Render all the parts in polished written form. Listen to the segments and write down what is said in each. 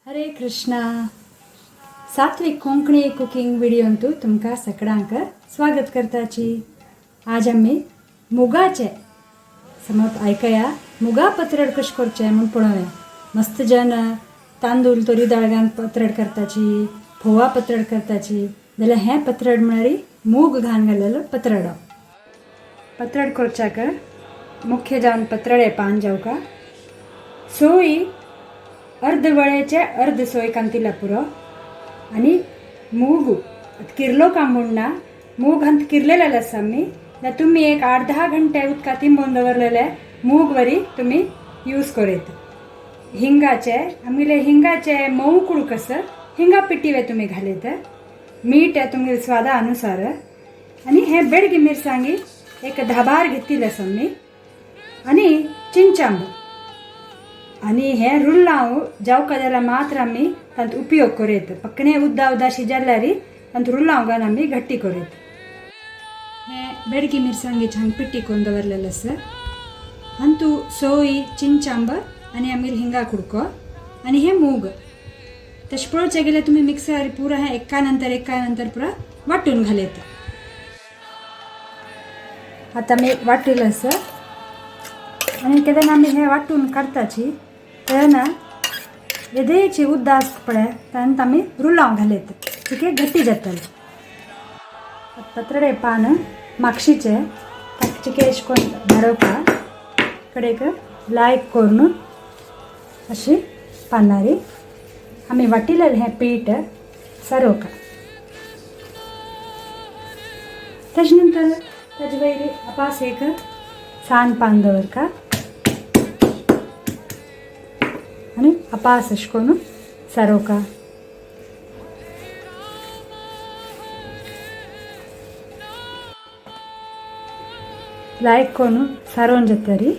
हरे कृष्णा. सात्विक कोंकणी कुकिंग व्हिडिओंतू तुमका सगळ्यांक स्वागत करताची. आज आम्ही मुगाचे समज ऐकया मुगा पत्रड कश करचे म्हणून पळोवया. मस्त जन तांदूळ तोरी दाळगान पत्रड करताची, फोवा पत्रड करताची, जाल्यार हें पत्रड म्हळ्यार मूग घान घालेलो पत्रड. पत्रड करच्याक मुख्य जावन पत्रडे पान जावका सोय अर्ध वळेचे अर्ध सोय कांतिला पुरो आणि मूग किरलो का म्हणना मूग हंत किरलेले आसा आमी जाल्यार तुम्ही एक 8-10 घंटे उदकात तिंबून दवरलेले मूग वरी तुम्ही यूज करेत. हिंगाचे आमगेले हिंगाचे मऊ कुडू कसं हिंगा पिटिवे तुम्ही घालेत. मीठ तुमगे स्वादा अनुसार आणि हे बेडगी मिरसांगी एक 10-12 घेतली आसा आमी आणि चिंचांब आणि हे रुल्लाव जावका जाल्यार मात्र आमी तांत उपयोग करेत. पक्कने उद्दा शिजल्यार तांत रुल्लाव घालून आमी घट्टी करेत. हे बेडगी मिरसांगी छान पिट्टी करून दवरलेले आसा. अंतू सोय चिंचांब आणि आमगेर हिंगा कुडको आणि हे मूग तशें पळोवचें गेल्यार तुमी मिक्सर पुरा हे एका नंतर पुरा वाटून घालेत. आता मी वाटिलं आसा आणि केन्ना आमी हे वाटून काडटाची तेन्ना येदेची उद्दा आसता पळय तांत आमी रुलाव घालेत. ठीक आहे, घट्टी जातले. पत्रडे पान म्हापशेचे चिके अशें करून धाडोवपा कडेक लायक करून अशी पानारी आमी वाटिलेलें हें पीठ सारोवका. तेजे नंतर ताजे वयली आपास एक सान पान दवरका आणि आपास अशें करून सारोवका. लायक करून सारोवन जातरी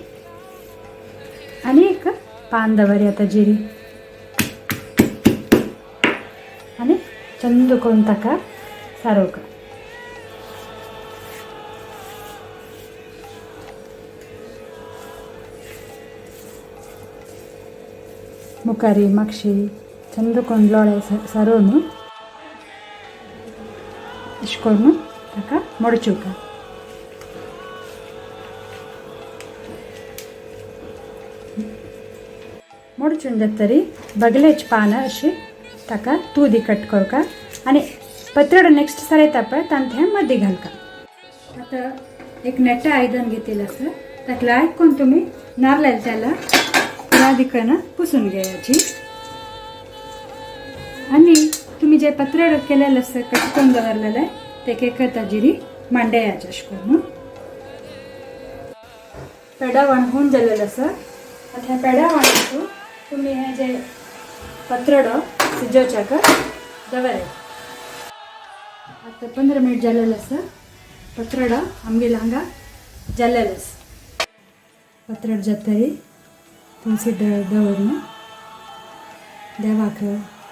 आणि एक पान दवरया ताजेरी आणि चंद करून ताका सारोवका. मुखारी मागशी चंद करून लोळे सारोवन अशें करून ताका मडचुका. मडचून जातरी बगलेच पान अशी ताका तुदी कट करका आणि पत्रड नेक्स्ट सारयता पळय तांत हें मदी घालका. आता एक नेट्टा आयदन घेतलेलं आसा ताका लायक करून तुमी नारळाच्या तेला या दिकेनं पुसून घ्यायची आणि तुम्ही जे पत्रड केलेलं असतं कट करून दवरलेलं ते एका ताजेरी मांडयाचे अशें करून. पेडा होऊन जालेलं आसा. आता ह्या पेडा वाणून तुम्ही हे जे पत्रड शिजोवच्याक दवराय. आता 15 मिनिट जालेलं आसा. पत्रड आमगेले हांगा जाल्लेलें आसा. पत्रड जातरी तुलसी दवरून देवाक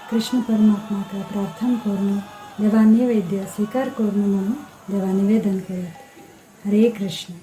कृष्ण परमात्माक प्रार्थना करून देवा नैवेद्य स्वीकार करून म्हणून देवा निवेदन करत. हरे कृष्ण.